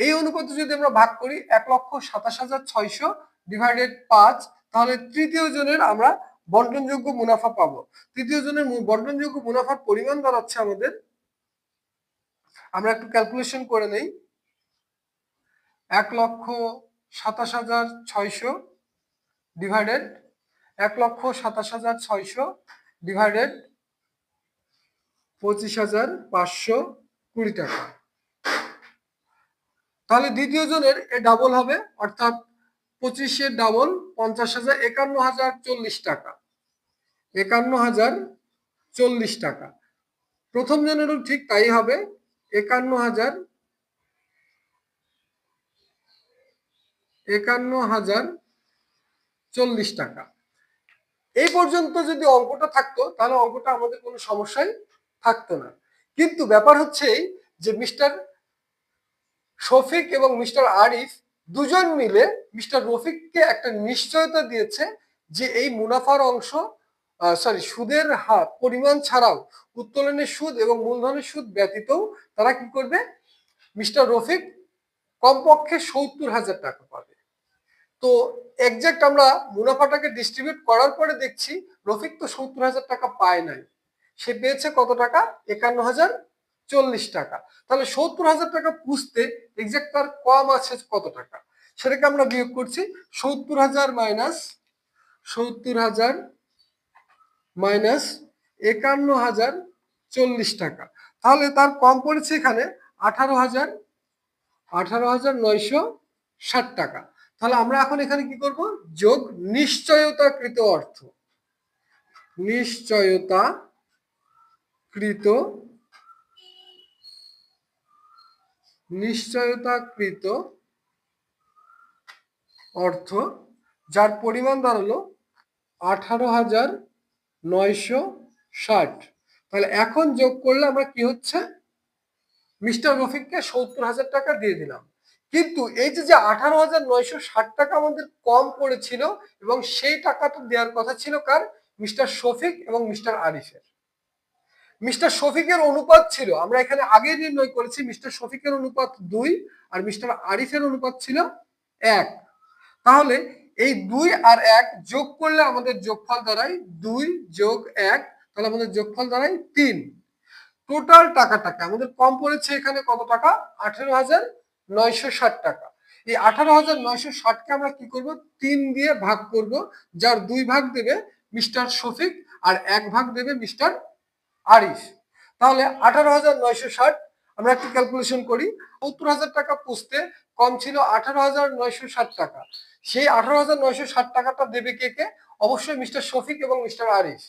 এই অনুপাতে যদি আমরা ভাগ করি 1,27,600 ডিভাইডেড 5, তাহলে তৃতীয় জনের আমরা বন্টনযোগ্য মুনাফা পাবো। তৃতীয় জনের বন্টনযোগ্য মুনাফার পরিমাণ দাঁড়াচ্ছে আমাদের, আমরা একটু ক্যালকুলেশন করে নেই, 1,27,600 ডিভাইডেড 1,27,600 ডিভাইডেড 25,520 টাকা। তাহলে দ্বিতীয় জনের ডাবল হবে, অর্থাৎ 25-এর ডাবল 50,000, 51,040 টাকা, 51,040 টাকা। প্রথম জনেরও ঠিক তাই হবে, 51,040 টাকা। এই পর্যন্ত যদি অঙ্কটা থাকতো তাহলে অঙ্কটা আমাদের কোনো সমস্যাই থাকতো না। কিন্তু ব্যাপার হচ্ছে যে মিস্টার শফিক এবং মিস্টার আরিফ দুজন মিলে মিস্টার রফিককে একটা নিশ্চয়তা দিয়েছে যে এই মুনাফার অংশ, সুদের হার পরিমাণ ছাড়াও উত্তোলনের সুদ এবং মূলধনের সুদ ব্যতীতও তারা কি করবে, মিস্টার রফিক কমপক্ষে 70,000 টাকা পাবে। তো এক্সাক্ট আমরা মুনাফাটাকে ডিস্ট্রিবিউট করার পরে দেখছি রফিক তো 70,000 টাকা পায় নাই, সে পেয়েছে কত টাকা, 51,040 টাকা। তাহলে 70,000 টাকা পুষতে এক্সাক্ট তার কম আছে কত টাকা, সেটাকে আমরা বিয়োগ করছি। 70,000 মাইনাস 51,040 টাকা, তাহলে তার কম পড়েছে এখানে 18,960 টাকা। তাহলে আমরা এখন এখানে কি করব, যোগ নিশ্চয়তাকৃত অর্থ, নিশ্চয়তাকৃত অর্থ যার পরিমাণ দাঁড়ালো 18,960। তাহলে এখন যোগ করলে আমরা কি হচ্ছে, মিস্টার রফিককে 70,000 টাকা দিয়ে দিলাম। কিন্তু এই যে 18,960 টাকা আমাদের কম পড়েছিল এবং সেই টাকাটা দেওয়ার কথা ছিল কার, মিস্টার শফিক এবং মিস্টার আরিফের। মিস্টার শফিকের অনুপাত ছিল, আমরা এখানে আগে নির্ণয় করেছি, মিস্টার শফিকের অনুপাত 2 আর মিস্টার আরিফের অনুপাত ছিল 1। তাহলে এই 2 আর 1 যোগ করলে আমাদের যোগফল দাঁড়ায় 2 যোগ 1, তাহলে আমাদের যোগফল দাঁড়ায় 3। টোটাল টাকাটাকে আমাদের কম পড়েছে এখানে কত টাকা, 18,960 টাকা। এই 18,960 কে আমরা কি করব, 3 দিয়ে ভাগ করব, যার 2 ভাগ দেবে মিস্টার শফিক আর 1 ভাগ দেবে মিস্টার আরিফ। তাহলে 18,960 আমরা একটু ক্যালকুলেশন করি, 70,000 টাকা পুষতে কম ছিল 18,960 টাকা। সেই 18,960 টাকাটা দেবে কে কে, অবশ্যই মিস্টার শফিক এবং মিস্টার আরিফ।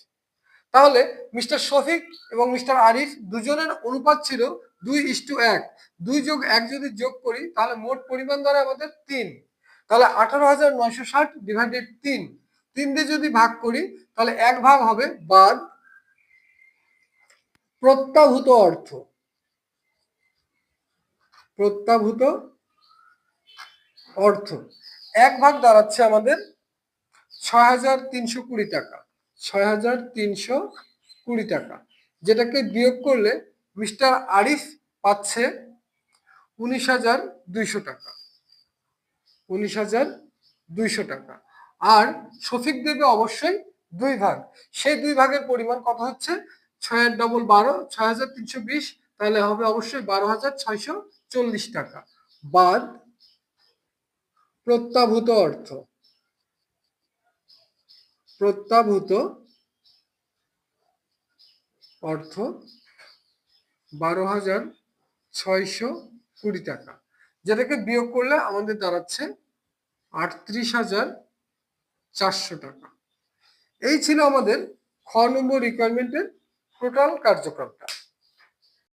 তাহলে মিস্টার শফিক এবং মিস্টার আরিফ দুজনের অনুপাত ছিল 2:1, 2 যোগ 1 যদি যোগ করি তাহলে মোট পরিমাণ দাঁড়ায় আমাদের 3। তাহলে 18,960 ডিভাইডেড 3 দিয়ে যদি ভাগ করি তাহলে 1 ভাগ হবে বাদ প্রত্যাভূত অর্থ, প্রত্যাভূত অর্থ 1 ভাগ দাঁড়াচ্ছে আমাদের 6,320 টাকা, 6,320 টাকা, যেটাকে বিয়োগ করলে মিস্টার আরিফ পাচ্ছে 19,200 টাকা, 19,200 টাকা। আর শফিক দেবে অবশ্যই 2 ভাগ, সেই 2 ভাগের পরিমাণ কত হচ্ছে, 6 এর ডবল 12, 6,320, তাহলে হবে অবশ্যই 12,640 টাকা বাদ প্রত্যাভূত অর্থ, প্রত্যাভূত অর্থ 12,620 টাকা, যেটাকে বিয়োগ করলে আমাদের দাঁড়াচ্ছে 38,400 টাকা। এই ছিল আমাদের খ নম্বর রিকোয়ারমেন্টের টোটাল কার্যক্রমটা।